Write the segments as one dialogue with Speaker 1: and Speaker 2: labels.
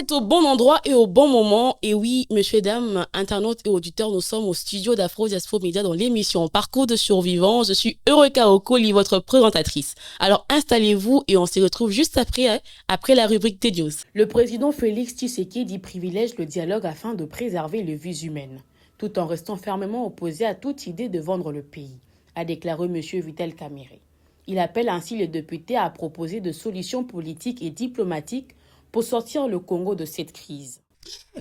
Speaker 1: êtes au bon endroit et au bon moment. Et oui, messieurs, dames, internautes et auditeurs, nous sommes au studio d'Afro Diaspora Media dans l'émission Parcours de survivants. Je suis Eureka Okoli, votre présentatrice. Alors installez-vous et on se retrouve juste après la rubrique des news. Le président Félix Tshisekedi privilège le dialogue afin de préserver les vies humaines, tout en restant fermement opposé à toute idée de vendre le pays, a déclaré M. Vital Kamerhe. Il appelle ainsi les députés à proposer de solutions politiques et diplomatiques pour sortir le Congo de cette crise.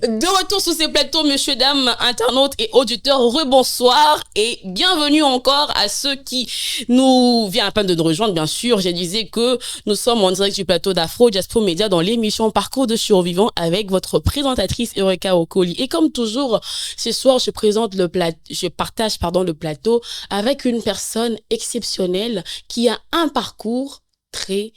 Speaker 1: De retour sur ces plateaux, messieurs, dames, internautes et auditeurs, rebonsoir et bienvenue encore à ceux qui nous viennent à peine de nous rejoindre, bien sûr. Je disais que nous sommes en direct du plateau d'Afro Diaspora Media dans l'émission Parcours de survivants avec votre présentatrice Eureka Okoli. Et comme toujours, ce soir, je partage le plateau avec une personne exceptionnelle qui a un parcours très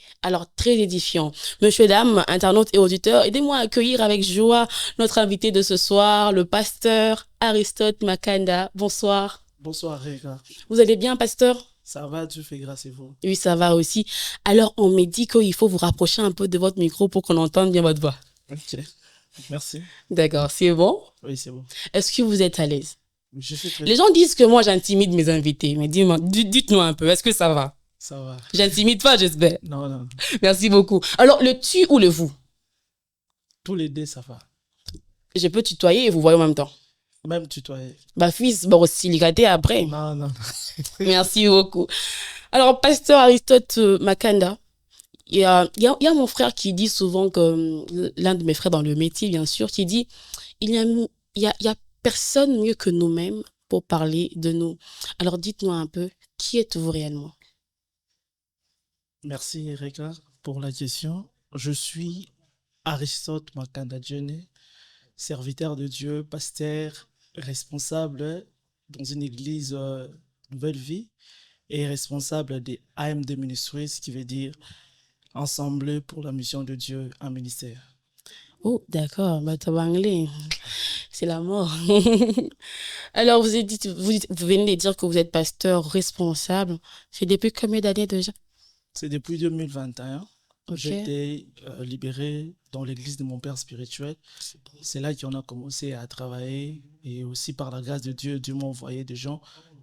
Speaker 1: édifiant. Messieurs, dames, internautes et auditeurs, aidez-moi à accueillir avec joie notre invité de ce soir, le pasteur Aristote Makanda. Bonsoir.
Speaker 2: Bonsoir, Réka.
Speaker 1: Vous allez bien, pasteur?
Speaker 2: Ça va, Dieu fait grâce et vous?
Speaker 1: Oui, ça va aussi. Alors, on me dit qu'il faut vous rapprocher un peu de votre micro pour qu'on entende bien votre voix.
Speaker 2: Ok, merci.
Speaker 1: D'accord, c'est bon?
Speaker 2: Oui, c'est bon.
Speaker 1: Est-ce que vous êtes à l'aise?
Speaker 2: Je suis très...
Speaker 1: Les gens disent que moi, j'intimide mes invités, mais dites-nous un peu, est-ce que ça va?
Speaker 2: Ça va.
Speaker 1: J'intimide pas, j'espère.
Speaker 2: Non.
Speaker 1: Merci beaucoup. Alors, le tu ou le vous?
Speaker 2: Tous les deux, ça va.
Speaker 1: Je peux tutoyer et vous voyez en même temps.
Speaker 2: Même tutoyer.
Speaker 1: Bah, fils, bon, silicaté après.
Speaker 2: Non.
Speaker 1: Merci beaucoup. Alors, pasteur Aristote Makanda, il y a mon frère qui dit souvent, que l'un de mes frères dans le métier, bien sûr, qui dit, il y a personne mieux que nous-mêmes pour parler de nous. Alors, dites-nous un peu, qui êtes-vous réellement?
Speaker 2: Merci, Réka, pour la question. Je suis Aristote Makanda Djene, serviteur de Dieu, pasteur, responsable dans une église Nouvelle Vie et responsable des AMD Ministries, ce qui veut dire Ensemble pour la mission de Dieu, un ministère.
Speaker 1: Oh, d'accord, bah, t'as anglais. C'est la mort. Alors, vous venez de dire que vous êtes pasteur responsable. C'est depuis combien d'années déjà?
Speaker 2: C'est depuis 2021.
Speaker 1: Okay.
Speaker 2: J'étais libéré dans l'église de mon père spirituel. C'est là qu'on a commencé à travailler. Et aussi par la grâce de Dieu, Dieu m'a envoyé des gens.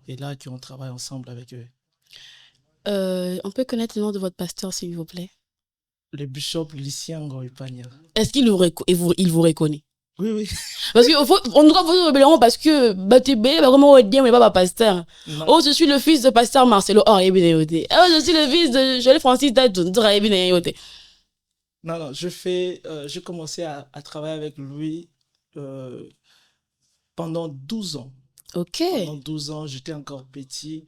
Speaker 2: Et là qu'on travaille ensemble avec eux.
Speaker 1: On peut connaître le nom de votre pasteur, s'il vous plaît?
Speaker 2: Le bishop Lucien Ngoipania.
Speaker 1: Est-ce qu'il il vous reconnaît?
Speaker 2: Oui.
Speaker 1: Parce qu'on nous vous rébellion parce que Batébé va vraiment dire mais pas pasteur. Non. Oh, je suis le fils de pasteur Marcelo. Oh, je suis le fils de Joël Francis Dadun.
Speaker 2: Non, j'ai commencé à travailler avec lui pendant 12 ans.
Speaker 1: Ok.
Speaker 2: Pendant 12 ans, j'étais encore petit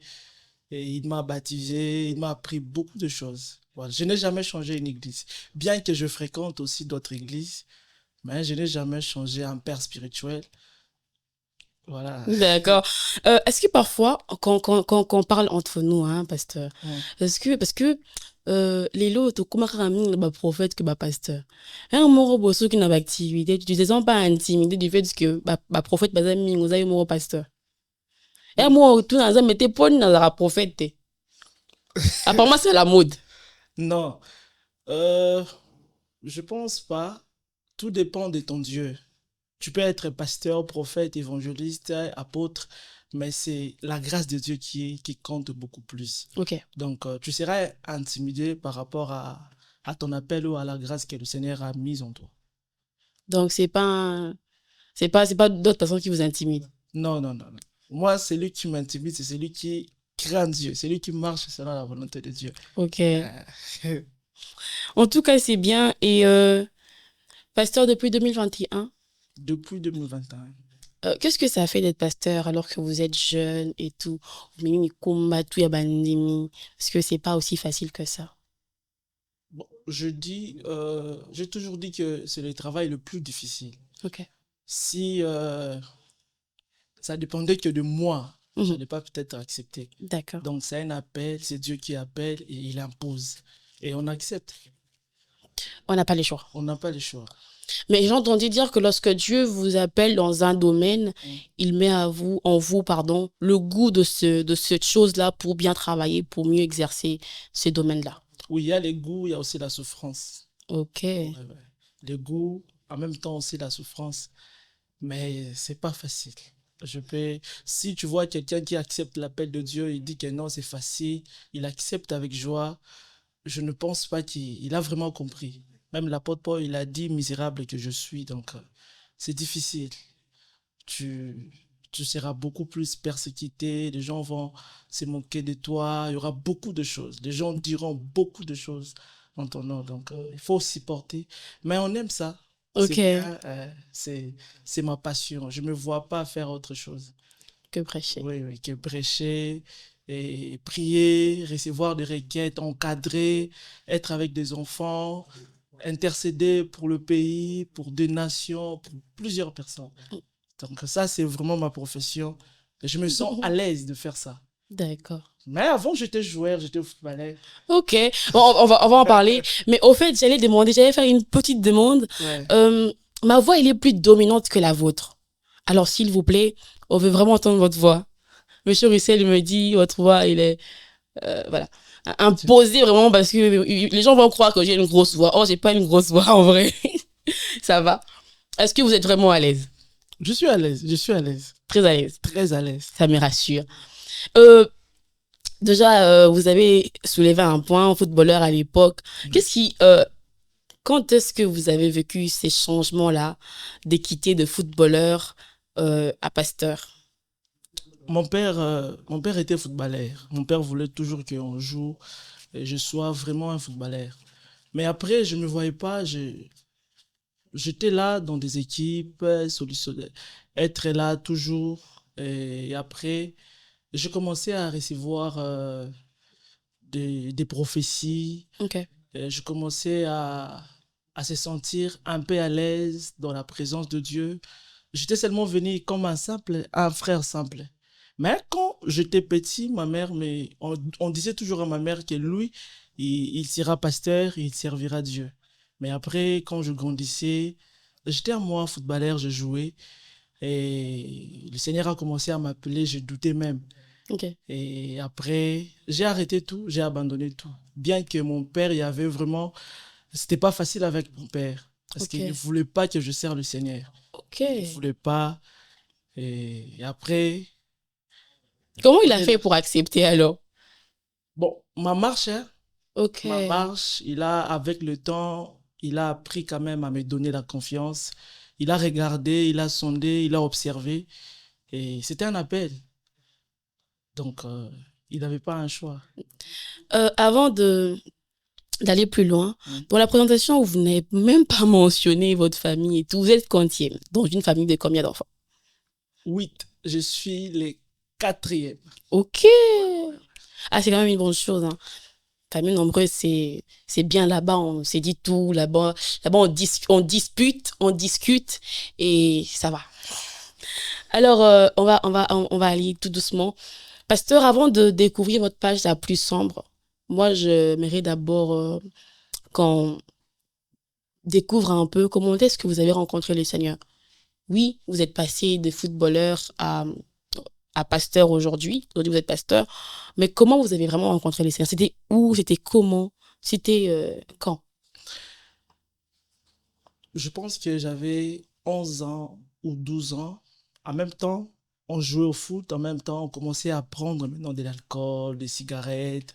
Speaker 2: et il m'a baptisé, il m'a appris beaucoup de choses. Voilà. Je n'ai jamais changé une église, bien que je fréquente aussi d'autres églises. Mais je n'ai jamais changé un père spirituel. Voilà.
Speaker 1: D'accord. Est-ce que parfois, quand on parle entre nous, hein, pasteur, parce que les lots, comment ramener le prophète que le pasteur? Un mot bosso qui n'a pas activité, tu ne sens pas intimidé du fait que le prophète, par exemple, nous a eu un pasteur. Et moi, tout dans un métier, pour nous, dans la prophète. Apparemment, c'est la mode.
Speaker 2: Non. Je pense pas. Tout dépend de ton Dieu. Tu peux être pasteur, prophète, évangéliste, apôtre, mais c'est la grâce de Dieu qui compte beaucoup plus.
Speaker 1: Ok.
Speaker 2: Donc, tu seras intimidé par rapport à ton appel ou à la grâce que le Seigneur a mise en toi.
Speaker 1: Donc, c'est pas d'autres personnes qui vous intimident.
Speaker 2: Non. Moi, celui qui m'intimide, c'est celui qui craint Dieu, celui qui marche selon la volonté de Dieu.
Speaker 1: Ok. En tout cas, c'est bien. Et pasteur depuis 2021?
Speaker 2: Depuis 2021.
Speaker 1: Qu'est-ce que ça fait d'être pasteur alors que vous êtes jeune et tout? Parce que c'est pas aussi facile que ça.
Speaker 2: Bon, j'ai toujours dit que c'est le travail le plus difficile.
Speaker 1: Ok.
Speaker 2: Si ça dépendait que de moi, je n'allais pas peut-être accepter.
Speaker 1: D'accord.
Speaker 2: Donc c'est un appel, c'est Dieu qui appelle et il impose. Et on accepte.
Speaker 1: On n'a pas le choix.
Speaker 2: On n'a pas le choix.
Speaker 1: Mais j'ai entendu dire que lorsque Dieu vous appelle dans un domaine, il met en vous, le goût de cette chose-là pour bien travailler, pour mieux exercer ce domaine-là.
Speaker 2: Oui, il y a les goûts, il y a aussi la souffrance.
Speaker 1: Ok.
Speaker 2: Le goût, en même temps aussi la souffrance. Mais c'est pas facile. Si tu vois quelqu'un qui accepte l'appel de Dieu, il dit que non, c'est facile, il accepte avec joie, je ne pense pas qu'il a vraiment compris. Même l'apôtre Paul, il a dit misérable que je suis, donc c'est difficile. Tu, tu seras beaucoup plus persécuté, les gens vont se moquer de toi, il y aura beaucoup de choses. Les gens diront beaucoup de choses en ton nom, donc il faut supporter. Mais on aime ça. C'est
Speaker 1: Ok,
Speaker 2: bien, c'est ma passion. Je ne me vois pas faire autre chose.
Speaker 1: que prêcher.
Speaker 2: Oui, oui, que prêcher et prier, recevoir des requêtes, encadrer, être avec des enfants, intercéder pour le pays, pour des nations, pour plusieurs personnes. Donc ça, c'est vraiment ma profession. Et je me sens à l'aise de faire ça.
Speaker 1: D'accord.
Speaker 2: Mais avant, j'étais joueur, j'étais footballeur.
Speaker 1: Ok, bon, on va en parler. Mais au fait, j'allais faire une petite demande.
Speaker 2: Ouais.
Speaker 1: Euh, Ma voix, elle est plus dominante que la vôtre. Alors, s'il vous plaît, on veut vraiment entendre votre voix. Monsieur Russell me dit, votre voix, il est, voilà, imposé vraiment parce que les gens vont croire que j'ai une grosse voix. Oh, j'ai pas une grosse voix en vrai. Ça va. Est-ce que vous êtes vraiment à l'aise?
Speaker 2: Je suis à l'aise, je suis à l'aise,
Speaker 1: Très à l'aise.
Speaker 2: très à l'aise.
Speaker 1: Ça me rassure. Euh, Déjà, vous avez soulevé un point, footballeur à l'époque.
Speaker 2: Ouais.
Speaker 1: Qu'est-ce qui, quand est-ce que vous avez vécu ces changements-là d'équité de footballeur à pasteur?
Speaker 2: Mon père était footballeur. Mon père voulait toujours qu'on joue et je sois vraiment un footballeur. Mais après, je ne me voyais pas. J'étais là dans des équipes, être là toujours. Et après, j'ai commencé à recevoir des prophéties.
Speaker 1: Ok,
Speaker 2: Et je commençais à se sentir un peu à l'aise dans la présence de Dieu. J'étais seulement venu comme un frère simple. Mais quand j'étais petit, on disait toujours à ma mère que lui, il sera pasteur, il servira Dieu. Mais après, quand je grandissais, j'étais à moi, footballeur, je jouais. Et le Seigneur a commencé à m'appeler, je doutais même.
Speaker 1: ok,
Speaker 2: Et après, j'ai arrêté tout, j'ai abandonné tout. Bien que mon père, il y avait vraiment... C'était pas facile avec mon père. Parce
Speaker 1: ok,
Speaker 2: qu'il ne voulait pas que je serve le Seigneur.
Speaker 1: ok.
Speaker 2: Il ne voulait pas. Et après,
Speaker 1: Comment il
Speaker 2: on
Speaker 1: a
Speaker 2: est
Speaker 1: fait
Speaker 2: là.
Speaker 1: pour accepter alors?
Speaker 2: Bon, ma marche, hein,
Speaker 1: Ok,
Speaker 2: ma marche, avec le temps, il a appris quand même à me donner la confiance. Il a regardé, il a sondé, il a observé. Et c'était un appel. Donc, il n'avait pas un choix.
Speaker 1: avant de d'aller plus loin,
Speaker 2: Mm.
Speaker 1: dans la présentation, vous n'avez même pas mentionné votre famille et tout. Vous êtes quantième dans une famille de combien d'enfants?
Speaker 2: 8. Je suis le quatrième.
Speaker 1: Ok. Ah, c'est quand même une bonne chose, hein. Famille nombreuse, c'est bien là-bas, on s'est dit tout, là-bas on discute et ça va. Alors, on va aller tout doucement. Pasteur, avant de découvrir votre page la plus sombre, moi, je j'aimerais d'abord qu'on découvre un peu comment est-ce que vous avez rencontré le Seigneur. Oui, vous êtes passé de footballeur à pasteur aujourd'hui. Aujourd'hui, vous êtes pasteur. Mais comment vous avez vraiment rencontré le Seigneur? C'était où? C'était comment? C'était quand?
Speaker 2: Je pense que j'avais 11 ans ou 12 ans. En même temps, on jouait au foot. En même temps, on commençait à prendre maintenant de l'alcool, des cigarettes.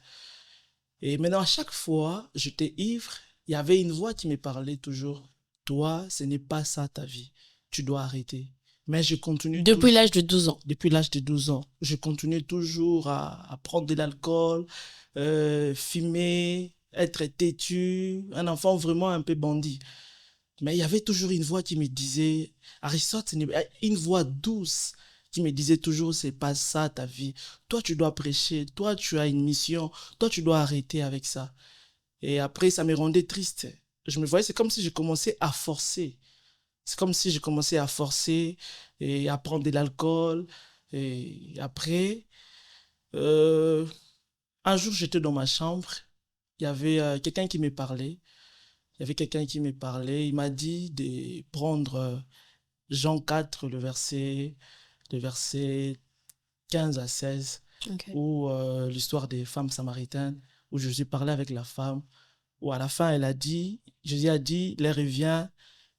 Speaker 2: Et maintenant, à chaque fois, j'étais ivre. Il y avait une voix qui me parlait toujours. Toi, ce n'est pas ça ta vie. Tu dois arrêter. Mais je continue
Speaker 1: Depuis
Speaker 2: toujours,
Speaker 1: l'âge de 12 ans.
Speaker 2: depuis l'âge de 12 ans, je continue toujours à prendre de l'alcool, fumer, être têtu, un enfant vraiment un peu bandit. Mais il y avait toujours une voix qui me disait, Aristote, une voix douce qui me disait toujours, c'est pas ça ta vie. Toi, tu dois prêcher. Toi, tu as une mission. Toi, tu dois arrêter avec ça. Et après, ça me rendait triste. Je me voyais, c'est comme si je commençais à forcer. C'est comme si je commençais à forcer et à prendre de l'alcool. Et après, euh, un jour, j'étais dans ma chambre. Il y avait quelqu'un qui me parlait. Il y avait quelqu'un qui me parlait. Il m'a dit de prendre Jean 4, le verset 15 à 16,
Speaker 1: Ok.
Speaker 2: où l'histoire des femmes samaritaines, où Jésus parlait avec la femme, où à la fin, Jésus a dit, l'heure vient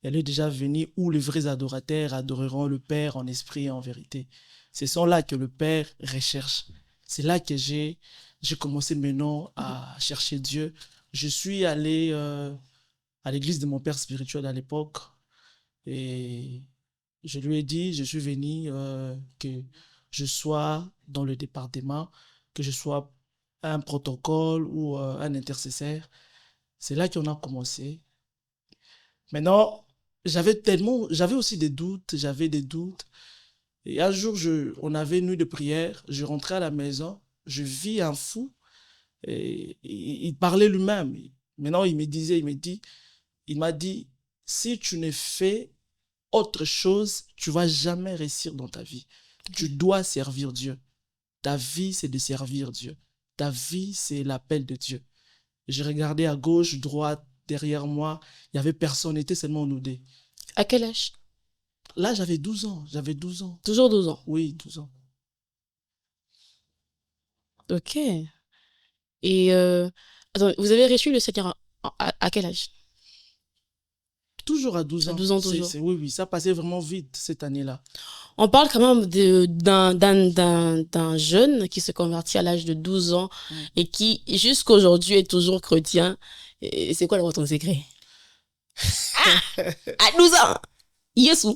Speaker 2: Elle est déjà venue où les vrais adorateurs adoreront le Père en esprit et en vérité. Ce sont là que le Père recherche. C'est là que j'ai commencé maintenant à chercher Dieu. Je suis allé à l'église de mon père spirituel à l'époque et je lui ai dit, je suis venu que je sois dans le département, que je sois un protocole ou un intercesseur. C'est là qu'on a commencé. Maintenant, j'avais aussi j'avais des doutes. Et un jour, on avait une nuit de prière, je rentrais à la maison, je vis un fou, et il parlait lui-même. Maintenant, il m'a dit, si tu ne fais autre chose, tu vas jamais réussir dans ta vie. Tu dois servir Dieu. Ta vie, c'est de servir Dieu. Ta vie, c'est l'appel de Dieu. J'ai regardé à gauche, droite, derrière moi. Il n'y avait personne, on était seulement nous deux.
Speaker 1: À quel âge?
Speaker 2: Là, j'avais 12 ans. J'avais 12 ans.
Speaker 1: Toujours 12 ans.
Speaker 2: Oui, 12 ans.
Speaker 1: Ok. Et attends, vous avez reçu le Seigneur à quel âge?
Speaker 2: Toujours à 12
Speaker 1: À
Speaker 2: ans.
Speaker 1: 12 ans toujours.
Speaker 2: Oui, oui, ça passait vraiment vite cette année-là.
Speaker 1: On parle quand même d'un jeune qui se convertit à l'âge de 12 ans et qui, jusqu'aujourd'hui, est toujours chrétien. Et c'est quoi ton secret? Ah! À 12 ans! Yesu!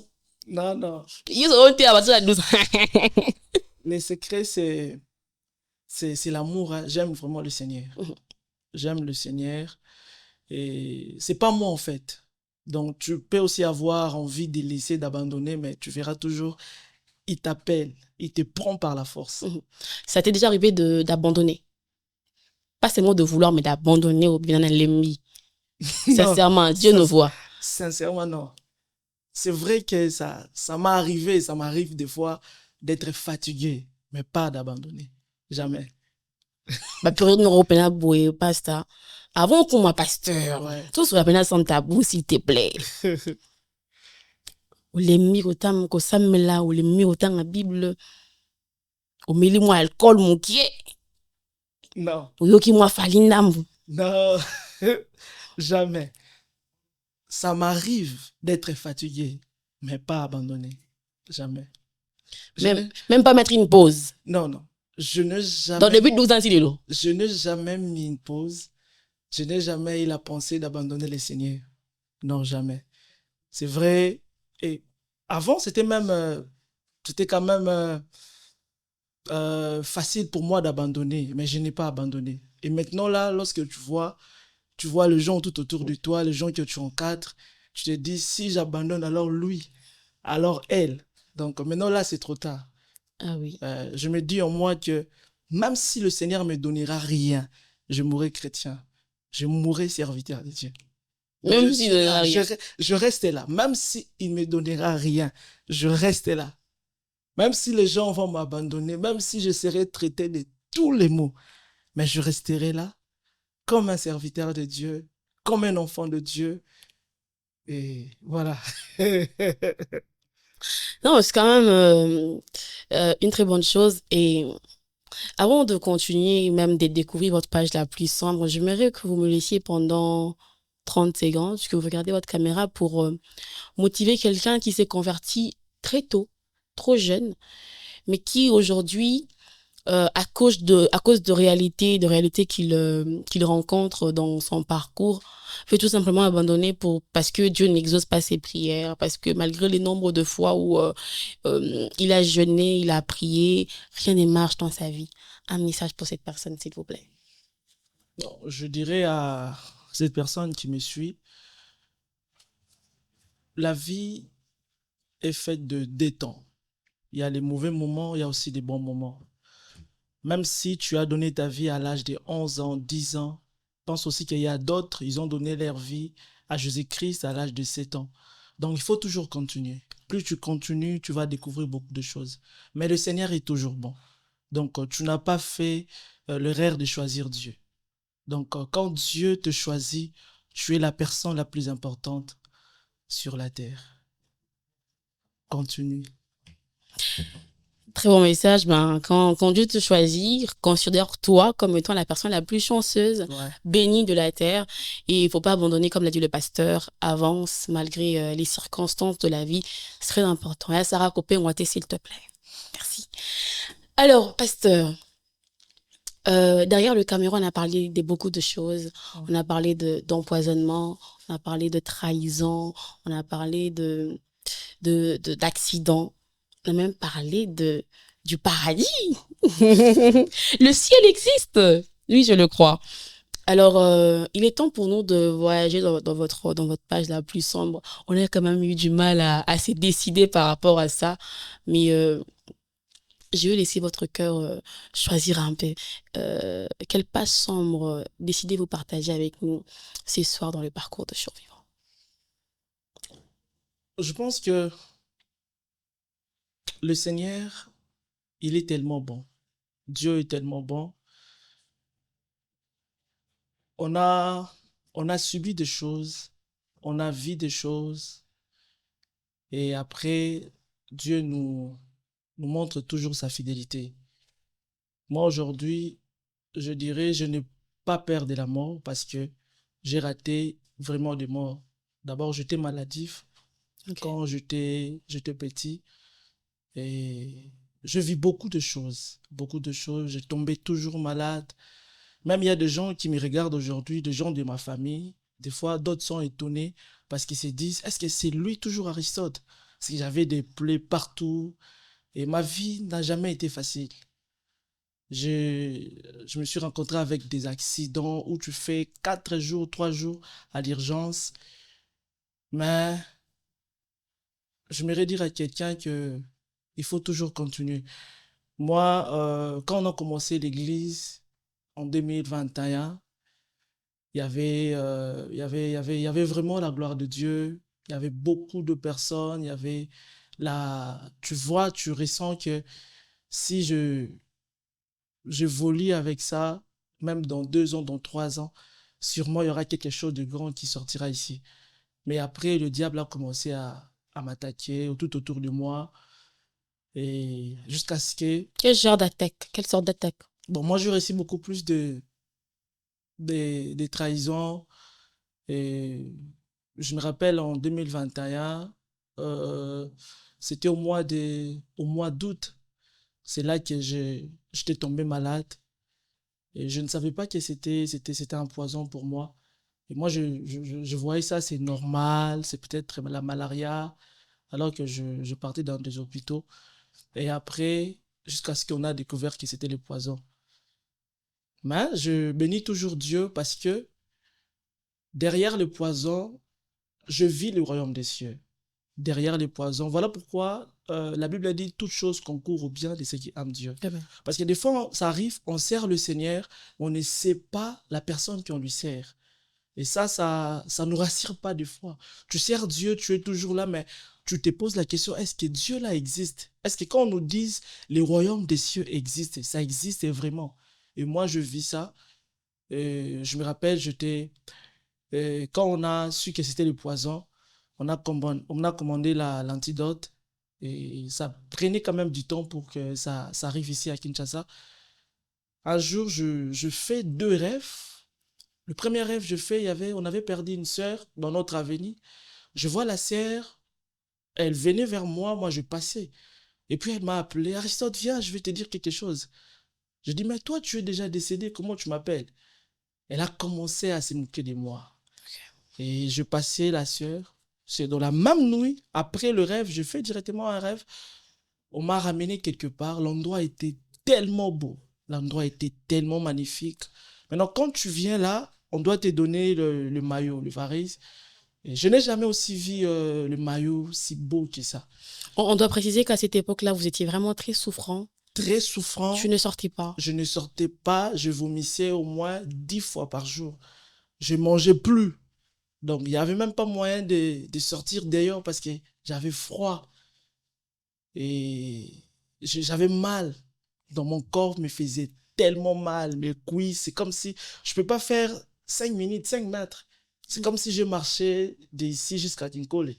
Speaker 2: Non, non.
Speaker 1: Yesu, on était à partir de 12 ans.
Speaker 2: Le secret, c'est l'amour. Hein. J'aime vraiment le Seigneur. J'aime le Seigneur. Et c'est pas moi, en fait. Donc, tu peux aussi avoir envie de laisser, d'abandonner, mais tu verras toujours, il t'appelle, il te prend par la force.
Speaker 1: Ça t'est déjà arrivé d'abandonner? Pas seulement de vouloir, mais d'abandonner au bien l'ennemi. Sincèrement, Dieu nous voit.
Speaker 2: Sincèrement, non. C'est vrai que ça m'a arrivé, ça m'arrive des fois d'être fatigué, mais pas d'abandonner. Jamais.
Speaker 1: Ma période européenne, boué, pasteur. Avant qu'on m'a pasteur,
Speaker 2: Ouais.
Speaker 1: tout sur la peine sans tabou, s'il te plaît. Ou les mirotam, ko samela, ou les mirotam la Bible. Ou meli moi alcool, mon qui
Speaker 2: Non.
Speaker 1: Ou yoki moi falinam.
Speaker 2: Non. Jamais. Ça m'arrive d'être fatigué, mais pas abandonner. Jamais.
Speaker 1: Même pas mettre une pause.
Speaker 2: Non, non. Je n'ai jamais...
Speaker 1: Dans le but de 12 ans, s'il est là.
Speaker 2: Je n'ai jamais mis une pause. Je n'ai jamais eu la pensée d'abandonner le Seigneur. Non, jamais. C'est vrai. Et avant, c'était quand même facile pour moi d'abandonner, mais je n'ai pas abandonné. Et maintenant, là, lorsque tu vois les gens tout autour de toi, les gens que tu encadres, tu te dis, si j'abandonne, alors lui, alors elle. Donc maintenant, là, c'est trop tard.
Speaker 1: Ah oui.
Speaker 2: Je me dis en moi que même si le Seigneur me donnera rien, je mourrai chrétien. Je mourrai serviteur de Dieu. Donc
Speaker 1: même s'il ne donnera rien.
Speaker 2: Je reste là. Même s'il ne me donnera rien, je reste là. Même si les gens vont m'abandonner, même si je serai traité de tous les maux, mais je resterai là comme un serviteur de Dieu, comme un enfant de Dieu. Et voilà.
Speaker 1: Non, c'est quand même une très bonne chose. Et avant de continuer, même de découvrir votre page la plus sombre, j'aimerais que vous me laissiez pendant 30 secondes, que vous regardez votre caméra pour motiver quelqu'un qui s'est converti très tôt, trop jeune, mais qui aujourd'hui, à cause de réalités qu'il rencontre dans son parcours, fait tout simplement abandonner parce que Dieu n'exauce pas ses prières, parce que malgré les nombres de fois où il a jeûné, il a prié, rien ne marche dans sa vie. Un message pour cette personne, s'il vous plaît.
Speaker 2: Non, je dirais à cette personne qui me suit, la vie est faite de deux temps. Il y a les mauvais moments, il y a aussi des bons moments. Même si tu as donné ta vie à l'âge de 11 ans, 10 ans, pense aussi qu'il y a d'autres, ils ont donné leur vie à Jésus-Christ à l'âge de 7 ans. Donc, il faut toujours continuer. Plus tu continues, tu vas découvrir beaucoup de choses. Mais le Seigneur est toujours bon. Donc, tu n'as pas fait l'erreur de choisir Dieu. Donc, quand Dieu te choisit, tu es la personne la plus importante sur la terre. Continue.
Speaker 1: Très bon message. Ben, quand Dieu te choisit, considère toi comme étant la personne la plus chanceuse,
Speaker 2: Ouais.
Speaker 1: bénie de la terre. Et il faut pas abandonner, comme l'a dit le pasteur, avance malgré les circonstances de la vie. C'est très important. Et Sarah Copé, on va s'il te plaît. Merci. Alors, pasteur, derrière le caméra, on a parlé de beaucoup de choses. On a parlé d'empoisonnement, on a parlé de trahison, on a parlé d'accidents. On a même parlé du paradis. Le ciel existe. Oui, je le crois. Alors, il est temps pour nous de voyager dans votre page la plus sombre. On a quand même eu du mal à se décider par rapport à ça. Mais je vais laisser votre cœur choisir un peu quelle page sombre décidez-vous partager avec nous ce soir dans le parcours de survivants.
Speaker 2: Je pense que le Seigneur, il est tellement bon. Dieu est tellement bon. On a, on a subi des choses, on a vu des choses, et après, Dieu nous montre toujours sa fidélité. Moi, aujourd'hui, je dirais, je n'ai pas peur de la mort parce que j'ai raté vraiment des morts. D'abord, j'étais maladif
Speaker 1: Ok.
Speaker 2: quand j'étais petit et je vis beaucoup de choses, beaucoup de choses. Je tombais toujours malade. Même il y a des gens qui me regardent aujourd'hui, des gens de ma famille. Des fois, d'autres sont étonnés parce qu'ils se disent, est-ce que c'est lui toujours Aristote? Parce que j'avais des plaies partout et ma vie n'a jamais été facile. Je me suis rencontré avec des accidents où tu fais 4 jours, 3 jours à l'urgence. Mais j'aimerais dire à quelqu'un que il faut toujours continuer. Moi, quand on a commencé l'église en 2021, il y avait vraiment la gloire de Dieu. Il y avait beaucoup de personnes. Il y avait tu vois, tu ressens que si j'évolue avec ça, même dans 2 ans, dans 3 ans, sûrement il y aura quelque chose de grand qui sortira ici. Mais après, le diable a commencé à m'attaquer tout autour de moi. Et jusqu'à ce que,
Speaker 1: Quel genre d'attaque? Quelle sorte d'attaque?
Speaker 2: bon, moi, je réussis beaucoup plus des trahisons. Et je me rappelle en 2021, euh, c'était au mois d'août. C'est là que j'étais tombé malade. Et je ne savais pas que c'était un poison pour moi. Et moi, je voyais ça, c'est normal, c'est peut-être la malaria, alors que je partais dans des hôpitaux. Et après, jusqu'à ce qu'on a découvert que c'était le poison. Mais je bénis toujours Dieu parce que derrière le poison, je vis le royaume des cieux. Derrière les poisons. Voilà pourquoi la Bible a dit toute chose concourt au bien de ceux qui aiment Dieu.
Speaker 1: Amen.
Speaker 2: Parce que des fois, ça arrive, on sert le Seigneur, on ne sait pas la personne qu'on lui sert. Et ça nous rassure pas des fois. Tu sers Dieu, tu es toujours là, mais tu te poses la question, est-ce que Dieu là existe? Est-ce que quand on nous dit les royaumes des cieux existent, ça existe vraiment? Et moi, je vis ça. Et je me rappelle, quand on a su que c'était le poison, on a commandé l'antidote et ça prenait quand même du temps pour que ça arrive ici à Kinshasa. Un jour, je fais 2 rêves. Le premier rêve, on avait perdu une sœur dans notre avenue. Je vois la sœur, elle venait vers moi, moi je passais. Et puis elle m'a appelé, Aristote, viens, je vais te dire quelque chose. Je dis, mais toi, tu es déjà décédé, comment tu m'appelles? Elle a commencé à se moquer de moi. Et je passais la sœur. C'est dans la même nuit, après le rêve, je fais directement un rêve. On m'a ramené quelque part. L'endroit était tellement beau. L'endroit était tellement magnifique. Maintenant, quand tu viens là, on doit te donner le maillot, le varese. Et je n'ai jamais aussi vu le maillot si beau que ça.
Speaker 1: On doit préciser qu'à cette époque-là, vous étiez vraiment très souffrant.
Speaker 2: Très souffrant.
Speaker 1: Tu ne sortais pas.
Speaker 2: Je ne sortais pas. Je vomissais au moins 10 fois par jour. Je mangeais plus. Donc, il n'y avait même pas moyen de sortir d'ailleurs parce que j'avais froid. Et j'avais mal. Dans mon corps me faisait tellement mal. Mes cuisses, c'est comme si je ne peux pas faire 5 minutes, 5 mètres. C'est comme si je marchais d'ici jusqu'à Tinkole.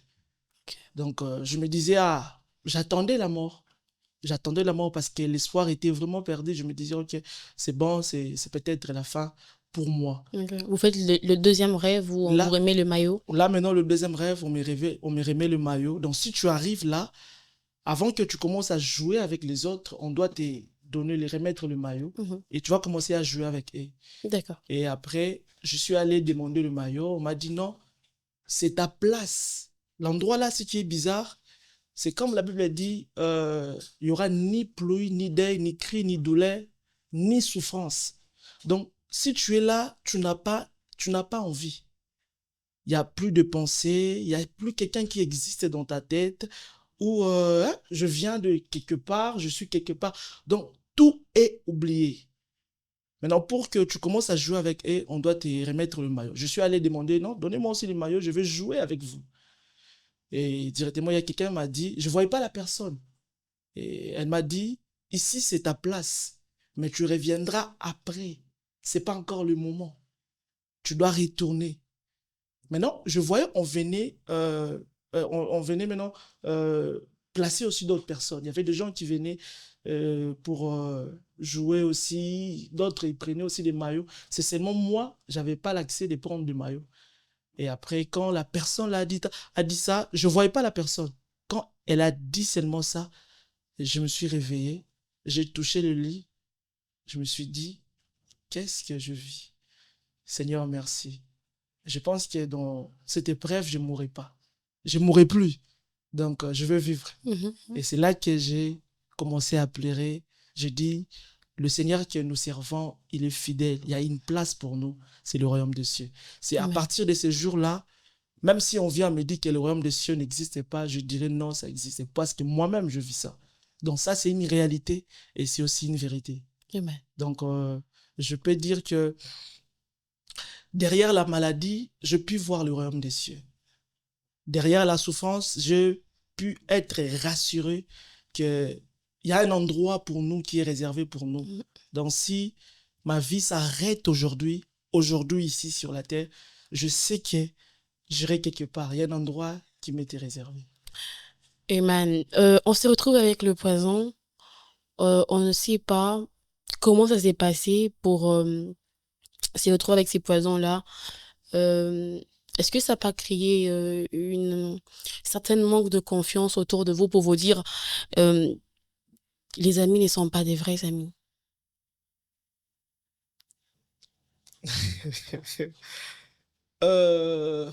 Speaker 1: Ok.
Speaker 2: Donc, je me disais, ah, j'attendais la mort. J'attendais la mort parce que l'espoir était vraiment perdu. Je me disais, ok, c'est bon, c'est peut-être la fin pour moi.
Speaker 1: Ok. Vous faites le deuxième rêve où on vous
Speaker 2: Là,
Speaker 1: remet le maillot.
Speaker 2: là maintenant, le deuxième rêve, on me remet le maillot. Donc, si tu arrives là, avant que tu commences à jouer avec les autres, on doit te donner, les remettre le maillot.
Speaker 1: Mhm.
Speaker 2: Et tu vas commencer à jouer avec eux.
Speaker 1: D'accord.
Speaker 2: Et après, je suis allé demander le maillot. On m'a dit non, c'est ta place. L'endroit là, ce qui est bizarre, c'est comme la Bible dit, il y aura ni pluie, ni deuil, ni cri, ni douleur, ni souffrance. Donc, si tu es là, tu n'as pas envie. Il n'y a plus de pensée, il n'y a plus quelqu'un qui existe dans ta tête, ou je viens de quelque part, je suis quelque part. Donc, tout est oublié. Maintenant, pour que tu commences à jouer avec eux, on doit te remettre le maillot. Je suis allé demander, non, donnez-moi aussi le maillot, je vais jouer avec vous. Et directement, il y a quelqu'un qui m'a dit, je ne voyais pas la personne. Et elle m'a dit, ici, c'est ta place, mais tu reviendras après. Ce n'est pas encore le moment. Tu dois retourner. Maintenant, je voyais, on venait maintenant placer aussi d'autres personnes. Il y avait des gens qui venaient pour jouer aussi, d'autres ils prenaient aussi des maillots. C'est seulement moi, j'avais pas l'accès de prendre du maillot. Et après, quand la personne a dit ça, je voyais pas la personne. Quand elle a dit seulement ça, je me suis réveillé, j'ai touché le lit, je me suis dit, qu'est-ce que je vis? Seigneur, merci. Je pense que dans cette épreuve, je ne mourrai pas. Je ne mourrai plus. Donc, je veux vivre.
Speaker 1: Mhm.
Speaker 2: Et c'est là que j'ai commencé à pleurer. J'ai dit, le Seigneur que nous servons, il est fidèle. Il y a une place pour nous. C'est le royaume des cieux. C'est à
Speaker 1: Ouais.
Speaker 2: partir de ce jour-là, même si on vient me dire que le royaume des cieux n'existe pas, je dirais non, ça existe parce que moi-même, je vis ça. Donc, ça, c'est une réalité et c'est aussi une vérité.
Speaker 1: Amen.
Speaker 2: Donc, je peux dire que derrière la maladie, je puis voir le royaume des cieux. Derrière la souffrance, je puis être rassuré qu'il y a un endroit pour nous qui est réservé pour nous.
Speaker 1: Mhm.
Speaker 2: Donc si ma vie s'arrête aujourd'hui ici sur la terre, je sais que j'irai quelque part. Il y a un endroit qui m'était réservé.
Speaker 1: Amen. On se retrouve avec le poison. On ne sait pas comment ça s'est passé pour se retrouver avec ces poisons-là. Euh, Est-ce que ça n'a pas créé une certaine manque de confiance autour de vous pour vous dire euh, les amis ne sont pas des vrais amis?
Speaker 2: Euh,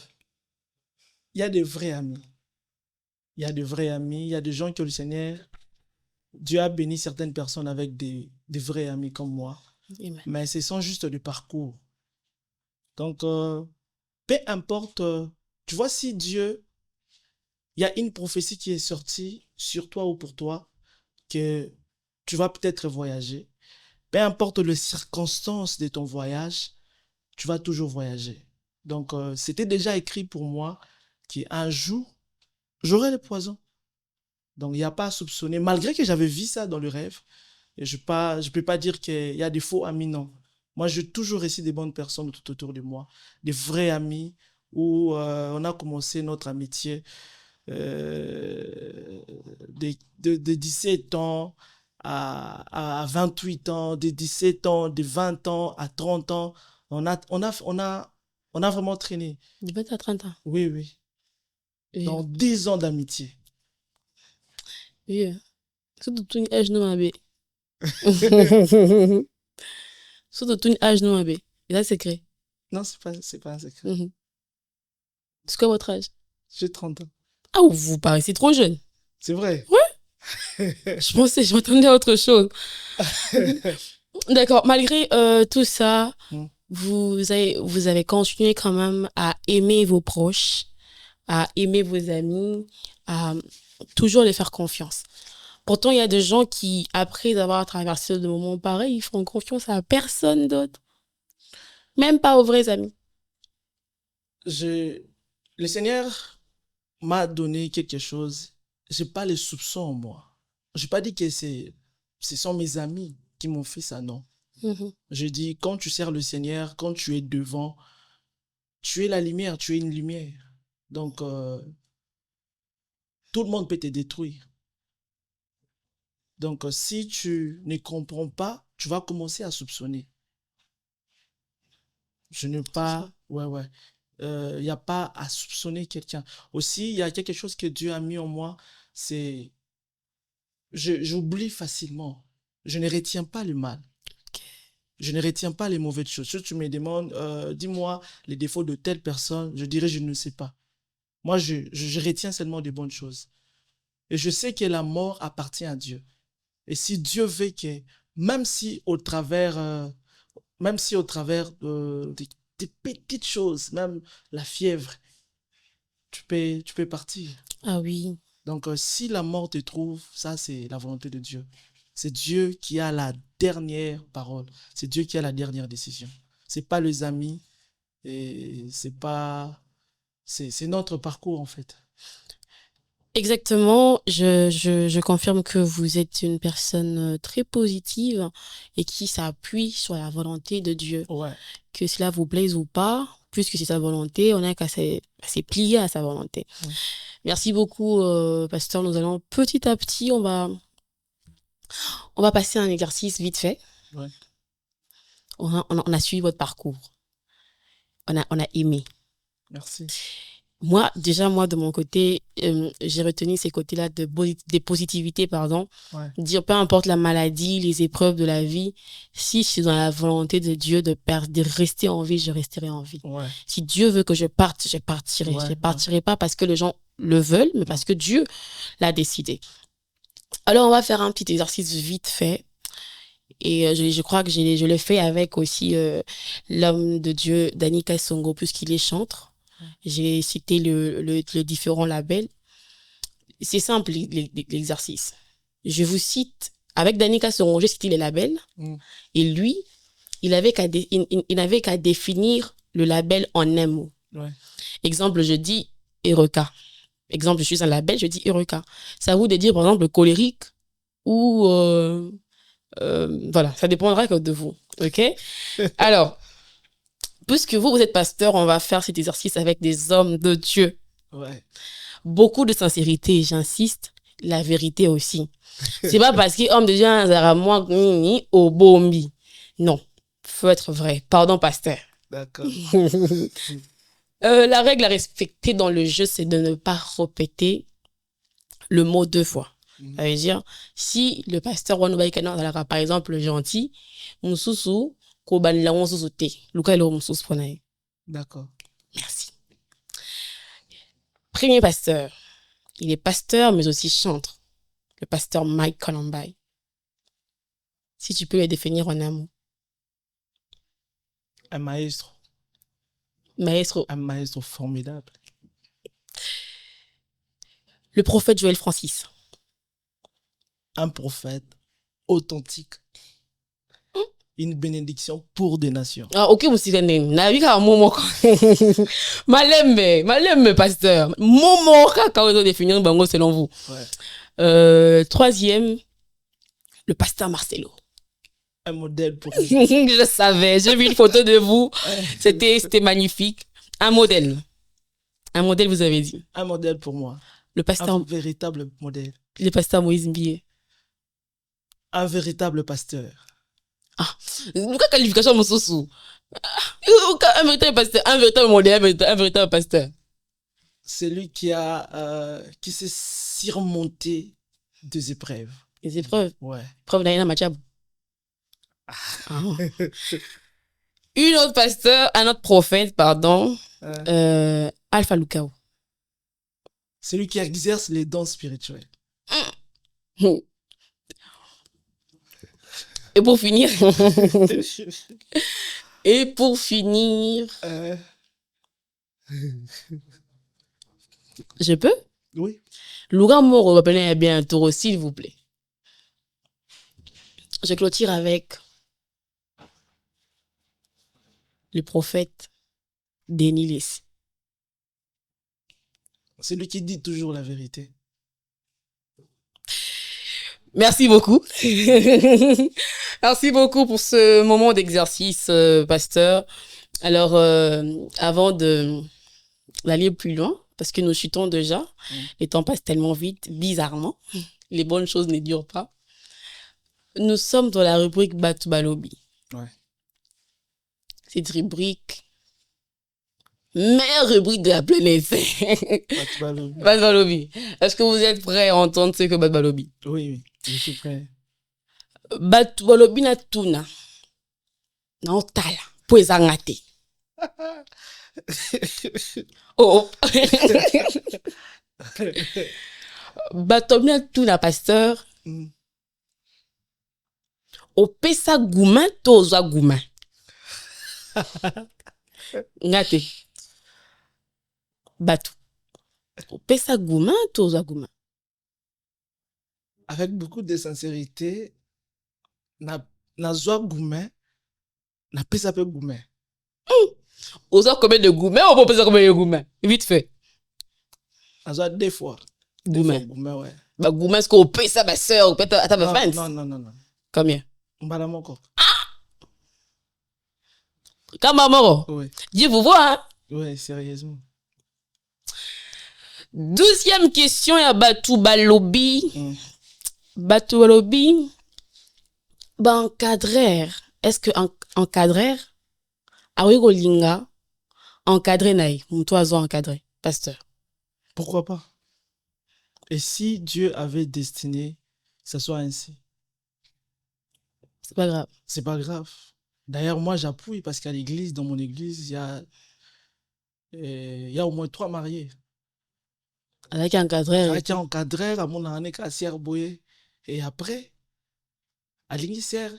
Speaker 2: Il y a des vrais amis. Il y a de vrais amis. Il y a des gens que le Seigneur, Dieu a béni certaines personnes avec des vrais amis comme moi.
Speaker 1: Amen.
Speaker 2: Mais ce sont juste du parcours. Donc, peu importe, tu vois, si Dieu, il y a une prophétie qui est sortie sur toi ou pour toi, que tu vas peut-être voyager. Peu importe les circonstances de ton voyage, tu vas toujours voyager. Donc, c'était déjà écrit pour moi qu'un jour, j'aurai le poison. Donc, il n'y a pas à soupçonner. Malgré que j'avais vu ça dans le rêve, et je ne peux pas dire qu'il y a des faux amis, non. Moi, j'ai toujours réussi des bonnes personnes tout autour de moi, des vrais amis, où on a commencé notre amitié euh, de 17 ans à 28 ans, de 17 ans, de 20 ans à 30 ans. On a vraiment traîné.
Speaker 1: Du 20 à 30 ans.
Speaker 2: Oui, oui.
Speaker 1: Oui.
Speaker 2: Dans 10 ans d'amitié.
Speaker 1: Oui. Surtout tout âge nous abe. Surtout tout âge nous abe. Et là, c'est secret.
Speaker 2: Non, c'est pas un secret.
Speaker 1: C'est quoi votre âge?
Speaker 2: J'ai 30 ans.
Speaker 1: Ah, vous paraissez trop jeune.
Speaker 2: C'est vrai.
Speaker 1: Je m'attendais à autre chose. D'accord. Malgré tout ça,
Speaker 2: Mm.
Speaker 1: vous avez continué quand même à aimer vos proches, à aimer vos amis, à toujours les faire confiance. Pourtant, il y a des gens qui, après avoir traversé des moments pareils, ils font confiance à personne d'autre. Même pas aux vrais amis.
Speaker 2: Le Seigneur m'a donné quelque chose. J'ai pas les soupçons en moi. Je n'ai pas dit que ce sont mes amis qui m'ont fait ça, non.
Speaker 1: Mhm.
Speaker 2: Je dis, quand tu sers le Seigneur, quand tu es devant, tu es la lumière, tu es une lumière. Donc, tout le monde peut te détruire. Donc, si tu ne comprends pas, tu vas commencer à soupçonner. Je n'ai pas... Ouais, ouais. Il n'y a pas à soupçonner quelqu'un. Aussi, il y a quelque chose que Dieu a mis en moi, c'est... J'oublie facilement. Je ne retiens pas le mal. Je ne retiens pas les mauvaises choses. Si tu me demandes, dis-moi les défauts de telle personne, je dirais, je ne sais pas. Moi, je retiens seulement des bonnes choses. Et je sais que la mort appartient à Dieu. Et si Dieu veut que, même si au travers, des petites choses, même la fièvre, tu peux partir.
Speaker 1: Ah oui.
Speaker 2: Donc, si la mort te trouve, ça, c'est la volonté de Dieu. C'est Dieu qui a la dernière parole. C'est Dieu qui a la dernière décision. C'est pas les amis et c'est pas... C'est notre parcours, en fait.
Speaker 1: Exactement, je confirme que vous êtes une personne très positive et qui s'appuie sur la volonté de Dieu.
Speaker 2: Ouais.
Speaker 1: Que cela vous plaise ou pas, puisque c'est sa volonté, on n'a qu'à se plier à sa volonté.
Speaker 2: Ouais.
Speaker 1: Merci beaucoup, pasteur. Nous allons petit à petit, on va passer à un exercice vite fait.
Speaker 2: Ouais.
Speaker 1: On a suivi votre parcours. On a aimé.
Speaker 2: Merci.
Speaker 1: Moi, de mon côté, j'ai retenu ces côtés-là de positivité, pardon.
Speaker 2: Ouais.
Speaker 1: Dire, peu importe la maladie, les épreuves de la vie, si je suis dans la volonté de Dieu de rester en vie, je resterai en vie.
Speaker 2: Ouais.
Speaker 1: Si Dieu veut que je parte, je partirai.
Speaker 2: Ouais,
Speaker 1: Je partirai pas parce que les gens le veulent, mais parce que Dieu l'a décidé. Alors, on va faire un petit exercice vite fait. Et je crois que je l'ai fait avec aussi l'homme de Dieu, Danica Songo, puisqu'il est chantre. J'ai cité le différents labels. C'est simple, l'exercice. Je vous cite, avec Danica Songo, j'ai cité les labels. Et lui, il n'avait qu'à définir le label en un mot.
Speaker 2: Ouais.
Speaker 1: Exemple, je dis Eureka. Exemple, je suis un label, je dis Eureka. C'est à vous de dire, par exemple, colérique ou... voilà, ça dépendra que de vous. OK? Alors, puisque vous êtes pasteur, on va faire cet exercice avec des hommes de Dieu.
Speaker 2: Ouais.
Speaker 1: Beaucoup de sincérité, j'insiste, la vérité aussi. C'est pas parce qu'homme de Dieu, moi, au bombi. Non, faut être vrai. Pardon, pasteur.
Speaker 2: D'accord.
Speaker 1: La règle à respecter dans le jeu, c'est de ne pas répéter le mot deux fois. Ça veut dire, si le pasteur par exemple, gentil, Moussoussou,
Speaker 2: D'accord.
Speaker 1: Merci. Premier pasteur. Il est pasteur, mais aussi chantre. Le pasteur Mike Colombai. Si tu peux le définir en un mot.
Speaker 2: Un maestro.
Speaker 1: Maestro.
Speaker 2: Un maestro formidable.
Speaker 1: Le prophète Joël Francis.
Speaker 2: Un prophète authentique. Une bénédiction pour des nations.
Speaker 1: Ah, ok, vous savez, navika momo. Malembe, pasteur. Momo, quand vous définir bango selon vous.
Speaker 2: Ouais.
Speaker 1: Troisième, le pasteur Marcelo.
Speaker 2: Un modèle pour vous.
Speaker 1: Je savais, j'ai vu une photo de vous. C'était magnifique. Un modèle. Un modèle, vous avez dit.
Speaker 2: Un modèle pour moi.
Speaker 1: Le pasteur.
Speaker 2: Un véritable modèle.
Speaker 1: Le pasteur Moïse Mbié.
Speaker 2: Un véritable pasteur.
Speaker 1: Ah, quelle qualification mon sous. Un véritable pasteur, un véritable modèle, un véritable pasteur.
Speaker 2: Celui qui s'est surmonté des épreuves.
Speaker 1: Des épreuves.
Speaker 2: Ouais.
Speaker 1: Preuve d'Aïna Machab. Une autre pasteur, un autre prophète, pardon. Alpha Lukao.
Speaker 2: Celui qui exerce les dons spirituels.
Speaker 1: Et pour finir. Je peux?
Speaker 2: Oui.
Speaker 1: Loura Moro va appeler bien un taureau, s'il vous plaît. Je clôture avec le prophète Denis Lessi.
Speaker 2: C'est lui qui dit toujours la vérité.
Speaker 1: Merci beaucoup. Merci beaucoup pour ce moment d'exercice, pasteur. Alors, avant d'aller plus loin, parce que nous chutons déjà, les temps passent tellement vite, bizarrement. Les bonnes choses ne durent pas. Nous sommes dans la rubrique Batu Balobi.
Speaker 2: Ouais.
Speaker 1: Cette rubrique, meilleure rubrique de la planète.
Speaker 2: Batu Balobi.
Speaker 1: Batu Balobi. Est-ce que vous êtes prêts à entendre ce que Batu Balobi?
Speaker 2: Oui, je suis prêt.
Speaker 1: Batu Balobi na tuna. Na otala. Po ezanga te. Oh. Batu Balobi na tuna, pasteur. Opesa gouma to ozwa gouma. Ngate. Batu. Opesa gouma to ozwa gouma.
Speaker 2: Avec beaucoup de sincérité, na zwa gouma, na pesa pe gouma.
Speaker 1: Ozwa combien de gouma ou opesa combien de gouma? Vite fait.
Speaker 2: Na zwa 2 fois.
Speaker 1: Gouma.
Speaker 2: Gouma, ouais.
Speaker 1: Bah gouma, est-ce qu'on opesa ma soeur ou peut-être à ta fans?
Speaker 2: Non.
Speaker 1: Combien?
Speaker 2: Mbala moko.
Speaker 1: Kama moro.
Speaker 2: Oui.
Speaker 1: Dieu vous voit, hein?
Speaker 2: Oui, sérieusement.
Speaker 1: 12e question ya Batu Balobi. Batu Balobi. Bah encadreur. Est-ce que encadreur? Awi Rolinga. Encadré naï. Moutou azo encadré. Pasteur.
Speaker 2: Pourquoi pas? Et si Dieu avait destiné que ça soit ainsi?
Speaker 1: C'est pas grave.
Speaker 2: C'est pas grave. D'ailleurs, moi, j'appuie parce qu'à l'église, dans mon église, il y a au moins 3 mariés.
Speaker 1: Avec encadreur.
Speaker 2: Avec encadreur, à mon année, à Sierre Boye. Et après, à l'Ingisère.